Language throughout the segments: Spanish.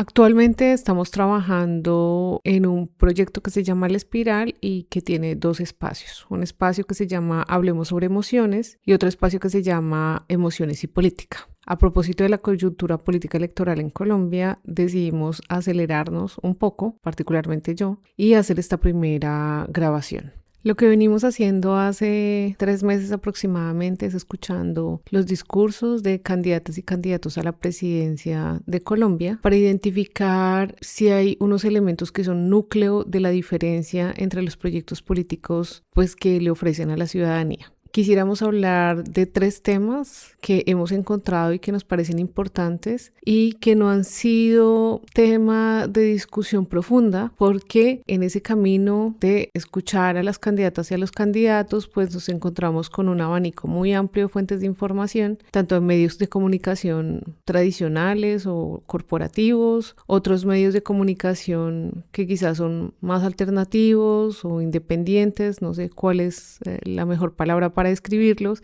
Actualmente estamos trabajando en un proyecto que se llama La Espiral y que tiene dos espacios. Un espacio que se llama Hablemos sobre emociones y otro espacio que se llama Emociones y Política. A propósito de la coyuntura política electoral en Colombia, decidimos acelerarnos un poco, particularmente yo, y hacer esta primera grabación. Lo que venimos haciendo hace 3 meses aproximadamente es escuchando los discursos de candidatas y candidatos a la presidencia de Colombia para identificar si hay unos elementos que son núcleo de la diferencia entre los proyectos políticos que le ofrecen a la ciudadanía. Quisiéramos hablar de 3 temas que hemos encontrado y que nos parecen importantes y que no han sido tema de discusión profunda porque en ese camino de escuchar a las candidatas y a los candidatos nos encontramos con un abanico muy amplio de fuentes de información, tanto en medios de comunicación tradicionales o corporativos, otros medios de comunicación que quizás son más alternativos o independientes, no sé cuál es la mejor palabra para describirlos,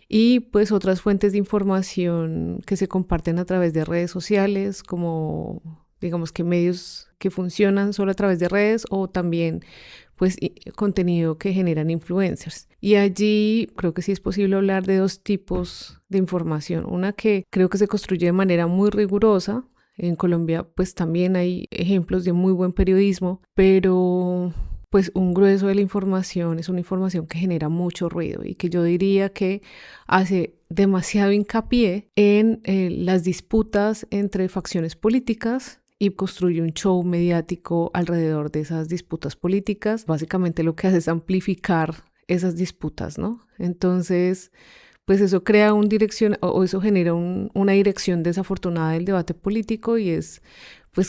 y otras fuentes de información que se comparten a través de redes sociales, como digamos que medios que funcionan solo a través de redes o también contenido que generan influencers. Y allí creo que sí es posible hablar de 2 tipos de información. Una que creo que se construye de manera muy rigurosa. En Colombia también hay ejemplos de muy buen periodismo, pero un grueso de la información es una información que genera mucho ruido y que yo diría que hace demasiado hincapié en las disputas entre facciones políticas y construye un show mediático alrededor de esas disputas políticas. Básicamente lo que hace es amplificar esas disputas, ¿no? Entonces, eso crea eso genera una dirección desafortunada del debate político y es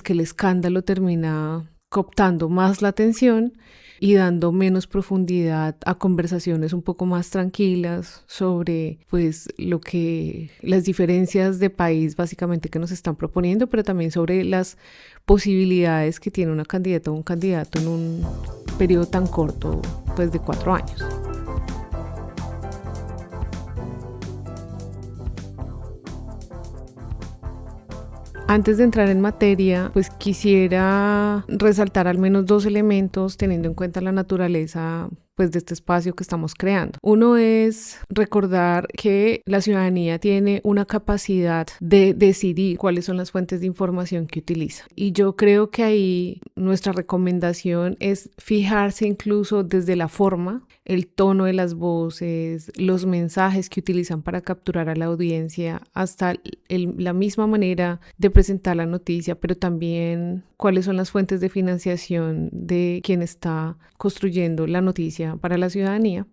que el escándalo termina cooptando más la atención y dando menos profundidad a conversaciones un poco más tranquilas sobre lo que las diferencias de país básicamente que nos están proponiendo, pero también sobre las posibilidades que tiene una candidata o un candidato en un periodo tan corto de 4 años. Antes de entrar en materia, quisiera resaltar al menos 2 elementos teniendo en cuenta la naturaleza de este espacio que estamos creando. Uno es recordar que la ciudadanía tiene una capacidad de decidir cuáles son las fuentes de información que utiliza. Y yo creo que ahí nuestra recomendación es fijarse incluso desde la forma, el tono de las voces, los mensajes que utilizan para capturar a la audiencia, hasta la misma manera de presentar la noticia, pero también cuáles son las fuentes de financiación de quien está construyendo la noticia para la ciudadanía.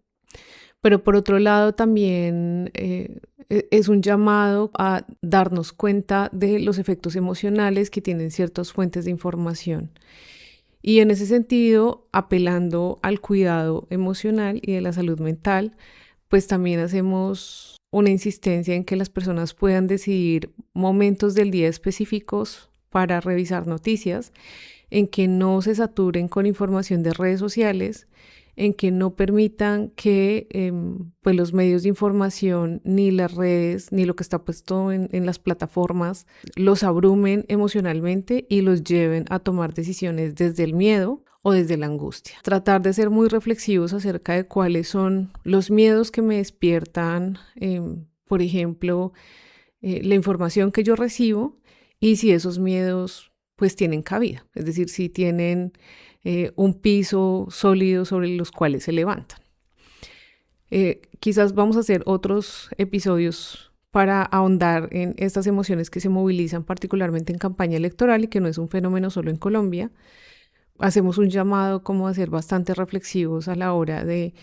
Pero por otro lado también es un llamado a darnos cuenta de los efectos emocionales que tienen ciertas fuentes de información. Y en ese sentido, apelando al cuidado emocional y de la salud mental, también hacemos una insistencia en que las personas puedan decidir momentos del día específicos para revisar noticias, en que no se saturen con información de redes sociales, en que no permitan que los medios de información, ni las redes, ni lo que está puesto en las plataformas, los abrumen emocionalmente y los lleven a tomar decisiones desde el miedo o desde la angustia. Tratar de ser muy reflexivos acerca de cuáles son los miedos que me despiertan, por ejemplo, la información que yo recibo y si esos miedos tienen cabida, es decir, si tienen un piso sólido sobre los cuales se levantan. Quizás vamos a hacer otros episodios para ahondar en estas emociones que se movilizan particularmente en campaña electoral y que no es un fenómeno solo en Colombia. Hacemos un llamado como a ser bastante reflexivos a la hora de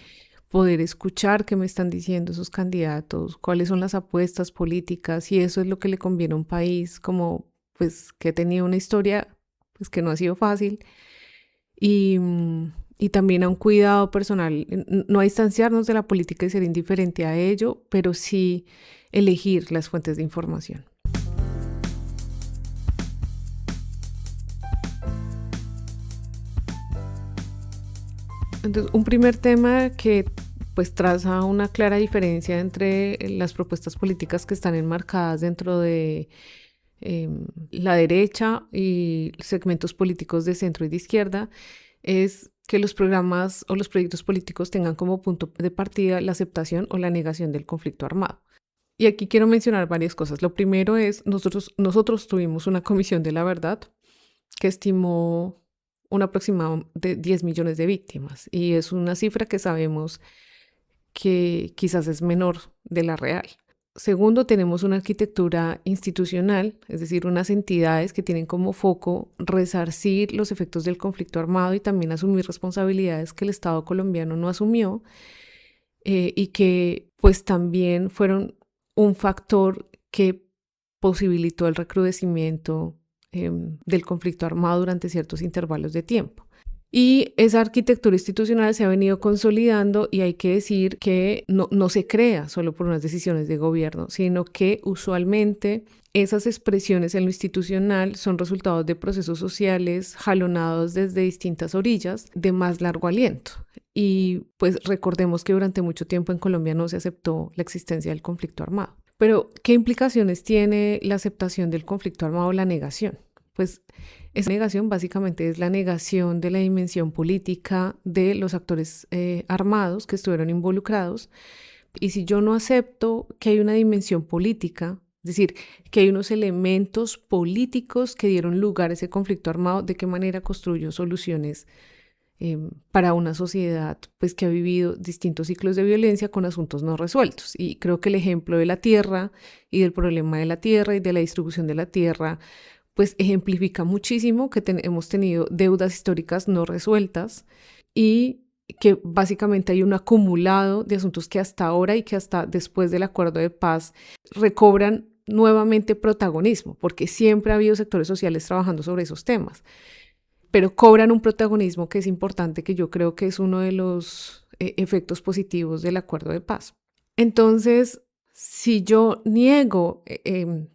poder escuchar qué me están diciendo esos candidatos, cuáles son las apuestas políticas, y eso es lo que le conviene a un país como que ha tenido una historia que no ha sido fácil, y también a un cuidado personal, no a distanciarnos de la política y ser indiferente a ello, pero sí elegir las fuentes de información. Entonces, un primer tema que traza una clara diferencia entre las propuestas políticas que están enmarcadas dentro de la derecha y segmentos políticos de centro y de izquierda, es que los programas o los proyectos políticos tengan como punto de partida la aceptación o la negación del conflicto armado. Y aquí quiero mencionar varias cosas. Lo primero es, nosotros tuvimos una comisión de la verdad que estimó un aproximado de 10 millones de víctimas, y es una cifra que sabemos que quizás es menor de la real. Segundo, tenemos una arquitectura institucional, es decir, unas entidades que tienen como foco resarcir los efectos del conflicto armado y también asumir responsabilidades que el Estado colombiano no asumió, y que pues también fueron un factor que posibilitó el recrudecimiento del conflicto armado durante ciertos intervalos de tiempo. Y esa arquitectura institucional se ha venido consolidando, y hay que decir que no se crea solo por unas decisiones de gobierno, sino que usualmente esas expresiones en lo institucional son resultados de procesos sociales jalonados desde distintas orillas de más largo aliento. Y pues recordemos que durante mucho tiempo en Colombia no se aceptó la existencia del conflicto armado. Pero, ¿qué implicaciones tiene la aceptación del conflicto armado o la negación? Pues esa negación básicamente es la negación de la dimensión política de los actores armados que estuvieron involucrados. Y si yo no acepto que hay una dimensión política, es decir, que hay unos elementos políticos que dieron lugar a ese conflicto armado, ¿de qué manera construyo soluciones para una sociedad pues, que ha vivido distintos ciclos de violencia con asuntos no resueltos? Y creo que el ejemplo de la tierra y del problema de la tierra y de la distribución de la tierra pues ejemplifica muchísimo que hemos tenido deudas históricas no resueltas, y que básicamente hay un acumulado de asuntos que hasta ahora y que hasta después del acuerdo de paz recobran nuevamente protagonismo, porque siempre ha habido sectores sociales trabajando sobre esos temas, pero cobran un protagonismo que es importante, que yo creo que es uno de los efectos positivos del acuerdo de paz. Entonces, si yo niego,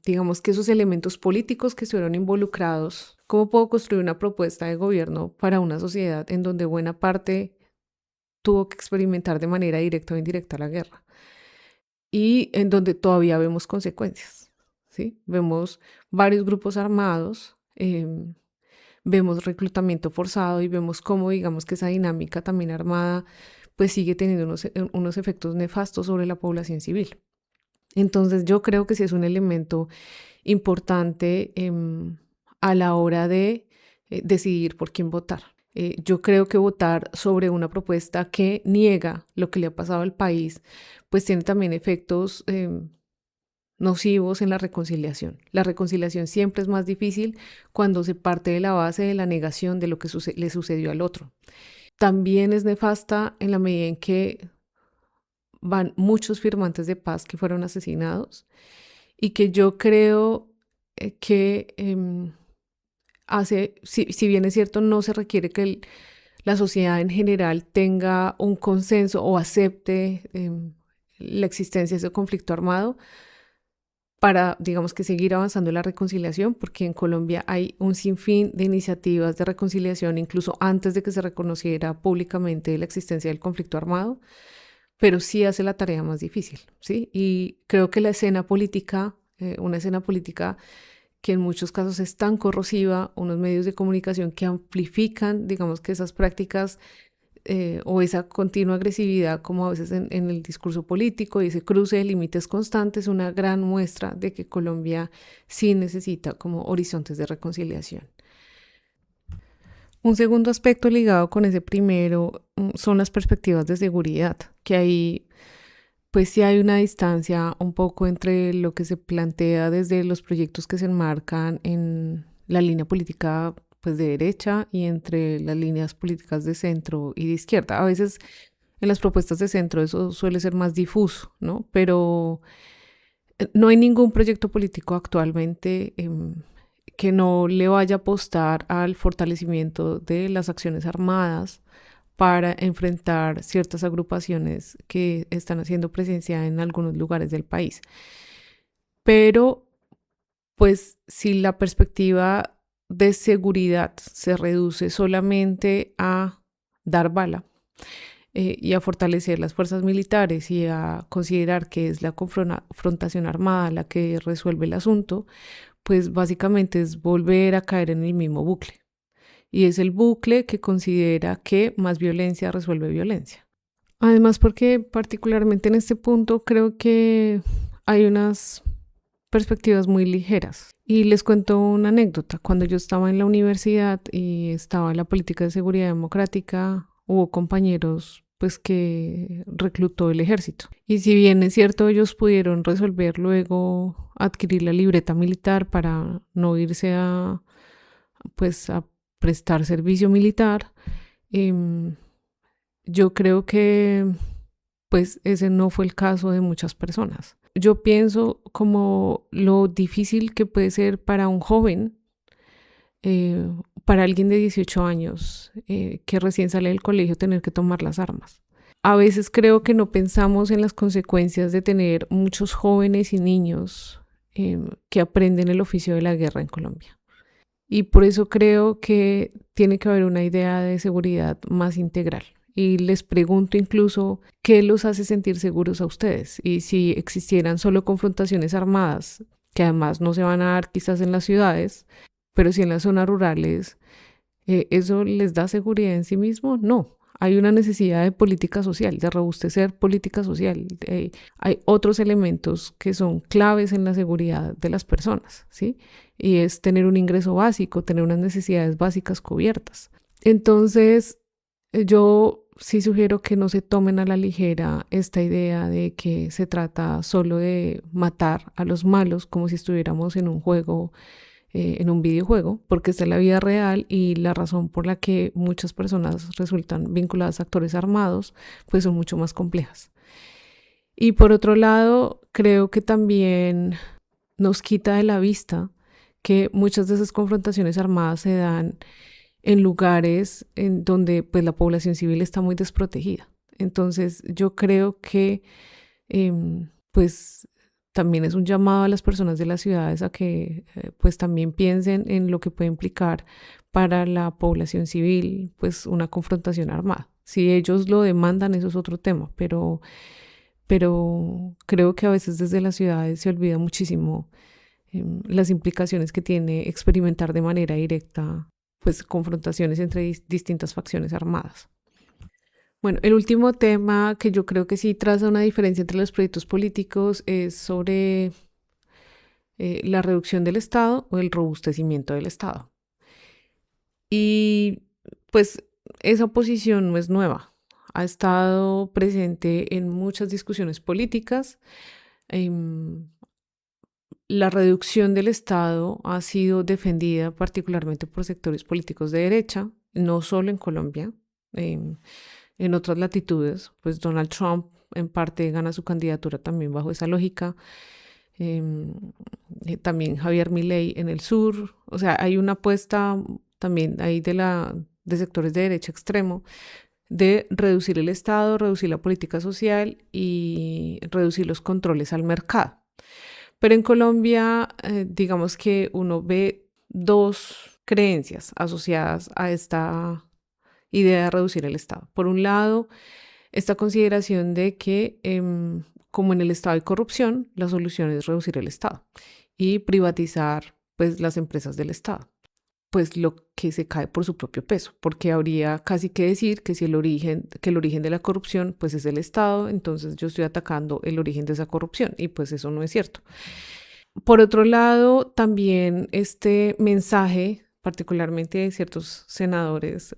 digamos que esos elementos políticos que estuvieron involucrados, ¿cómo puedo construir una propuesta de gobierno para una sociedad en donde buena parte tuvo que experimentar de manera directa o indirecta la guerra? Y en donde todavía vemos consecuencias, ¿sí? Vemos varios grupos armados, vemos reclutamiento forzado, y vemos cómo, digamos, que esa dinámica también armada pues sigue teniendo unos efectos nefastos sobre la población civil. Entonces yo creo que sí es un elemento importante a la hora de decidir por quién votar. Yo creo que votar sobre una propuesta que niega lo que le ha pasado al país, pues tiene también efectos nocivos en la reconciliación. La reconciliación siempre es más difícil cuando se parte de la base de la negación de lo que le sucedió al otro. También es nefasta en la medida en que van muchos firmantes de paz que fueron asesinados, y que yo creo que si bien es cierto, no se requiere que la sociedad en general tenga un consenso o acepte la existencia de ese conflicto armado para, digamos, que seguir avanzando en la reconciliación, porque en Colombia hay un sinfín de iniciativas de reconciliación, incluso antes de que se reconociera públicamente la existencia del conflicto armado, pero sí hace la tarea más difícil, ¿sí? Y creo que la escena política, una escena política que en muchos casos es tan corrosiva, unos medios de comunicación que amplifican, digamos, que esas prácticas o esa continua agresividad, como a veces en el discurso político, y ese cruce de límites constantes, una gran muestra de que Colombia sí necesita como horizontes de reconciliación. Un segundo aspecto ligado con ese primero son las perspectivas de seguridad, que ahí pues sí hay una distancia un poco entre lo que se plantea desde los proyectos que se enmarcan en la línea política pues de derecha y entre las líneas políticas de centro y de izquierda. A veces en las propuestas de centro eso suele ser más difuso, ¿no? Pero no hay ningún proyecto político actualmente que no le vaya a apostar al fortalecimiento de las acciones armadas para enfrentar ciertas agrupaciones que están haciendo presencia en algunos lugares del país. Pero, pues, si la perspectiva de seguridad se reduce solamente a dar bala y a fortalecer las fuerzas militares y a considerar que es la confrontación armada la que resuelve el asunto, pues básicamente es volver a caer en el mismo bucle. Y es el bucle que considera que más violencia resuelve violencia. Además, porque particularmente en este punto creo que hay unas perspectivas muy ligeras. Y les cuento una anécdota. Cuando yo estaba en la universidad y estaba en la política de seguridad democrática, hubo compañeros pues que reclutó el ejército. Y si bien es cierto, ellos pudieron resolver luego adquirir la libreta militar para no irse a prestar servicio militar, yo creo que pues ese no fue el caso de muchas personas. Yo pienso como lo difícil que puede ser para un joven, para alguien de 18 años que recién sale del colegio, tener que tomar las armas. A veces creo que no pensamos en las consecuencias de tener muchos jóvenes y niños que aprenden el oficio de la guerra en Colombia. Y por eso creo que tiene que haber una idea de seguridad más integral. Y les pregunto incluso qué los hace sentir seguros a ustedes. Y si existieran solo confrontaciones armadas, que además no se van a dar quizás en las ciudades, pero sí en las zonas rurales, ¿eso les da seguridad en sí mismo? No. Hay una necesidad de política social, de robustecer política social. Hay otros elementos que son claves en la seguridad de las personas, ¿sí? Y es tener un ingreso básico, tener unas necesidades básicas cubiertas. Entonces, yo sí sugiero que no se tomen a la ligera esta idea de que se trata solo de matar a los malos como si estuviéramos en un juego, en un videojuego, porque esta es la vida real y la razón por la que muchas personas resultan vinculadas a actores armados, pues son mucho más complejas. Y por otro lado, creo que también nos quita de la vista que muchas de esas confrontaciones armadas se dan en lugares en donde pues la población civil está muy desprotegida. Entonces yo creo que pues también es un llamado a las personas de las ciudades a que pues también piensen en lo que puede implicar para la población civil pues una confrontación armada. Si ellos lo demandan, eso es otro tema, pero creo que a veces desde las ciudades se olvida muchísimo las implicaciones que tiene experimentar de manera directa pues confrontaciones entre distintas facciones armadas. Bueno, el último tema que yo creo que sí traza una diferencia entre los proyectos políticos es sobre la reducción del Estado o el robustecimiento del Estado. Y pues esa posición no es nueva, ha estado presente en muchas discusiones políticas. La reducción del Estado ha sido defendida particularmente por sectores políticos de derecha, no solo en Colombia, en otras latitudes, pues Donald Trump en parte gana su candidatura también bajo esa lógica, también Javier Milei en el sur, o sea, hay una apuesta también ahí de sectores de derecha extremo de reducir el Estado, reducir la política social y reducir los controles al mercado. Pero en Colombia, digamos que uno ve dos creencias asociadas a esta idea de reducir el Estado. Por un lado, esta consideración de que como en el Estado hay corrupción, la solución es reducir el Estado y privatizar pues, las empresas del Estado. Pues lo que se cae por su propio peso, porque habría casi que decir que si el origen de la corrupción pues es el Estado, entonces yo estoy atacando el origen de esa corrupción y pues eso no es cierto. Por otro lado, también este mensaje, particularmente de ciertos senadores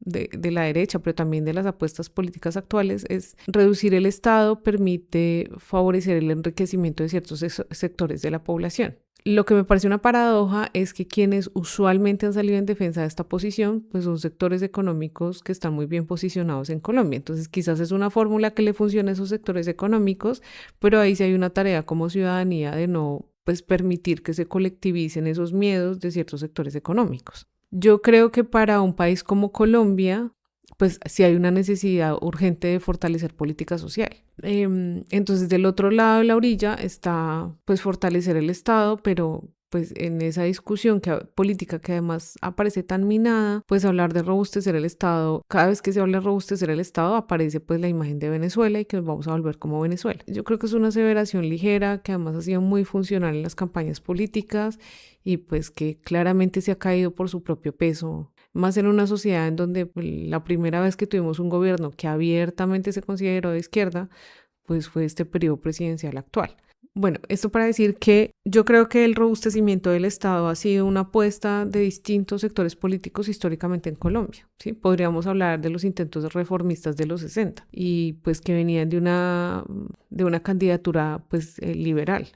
de la derecha, pero también de las apuestas políticas actuales, es reducir el Estado permite favorecer el enriquecimiento de ciertos sectores de la población. Lo que me parece una paradoja es que quienes usualmente han salido en defensa de esta posición, pues son sectores económicos que están muy bien posicionados en Colombia. Entonces quizás es una fórmula que le funciona a esos sectores económicos, pero ahí sí hay una tarea como ciudadanía de no pues, permitir que se colectivicen esos miedos de ciertos sectores económicos. Yo creo que para un país como Colombia, pues sí hay una necesidad urgente de fortalecer política social. Entonces, del otro lado de la orilla está, pues, fortalecer el Estado, pero pues en esa discusión política que además aparece tan minada, pues hablar de robustecer el Estado, cada vez que se habla de robustecer el Estado aparece pues la imagen de Venezuela y que nos vamos a volver como Venezuela. Yo creo que es una aseveración ligera que además ha sido muy funcional en las campañas políticas y pues que claramente se ha caído por su propio peso, más en una sociedad en donde la primera vez que tuvimos un gobierno que abiertamente se consideró de izquierda, pues fue este periodo presidencial actual. Bueno, esto para decir que yo creo que el robustecimiento del Estado ha sido una apuesta de distintos sectores políticos históricamente en Colombia, ¿sí? Podríamos hablar de los intentos reformistas de los 60 y pues que venían de una candidatura pues liberal.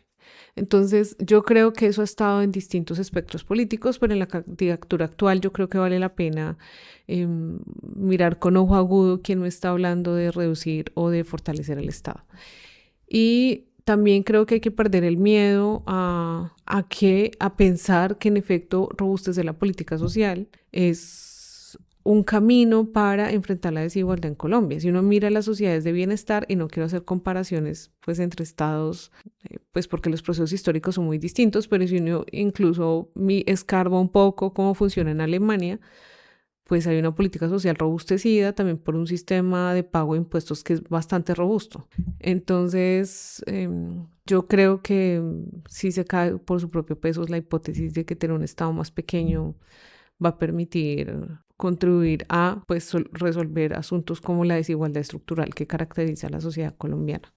Entonces, yo creo que eso ha estado en distintos espectros políticos, pero en la candidatura actual yo creo que vale la pena mirar con ojo agudo quién me está hablando de reducir o de fortalecer el Estado. Y también creo que hay que perder el miedo a pensar que en efecto robustecer la política social es un camino para enfrentar la desigualdad en Colombia. Si uno mira las sociedades de bienestar, y no quiero hacer comparaciones pues entre estados, pues porque los procesos históricos son muy distintos, pero si uno incluso escarba un poco cómo funciona en Alemania, pues hay una política social robustecida también por un sistema de pago de impuestos que es bastante robusto. Entonces, yo creo que si se cae por su propio peso es la hipótesis de que tener un Estado más pequeño va a permitir contribuir a resolver asuntos como la desigualdad estructural que caracteriza a la sociedad colombiana.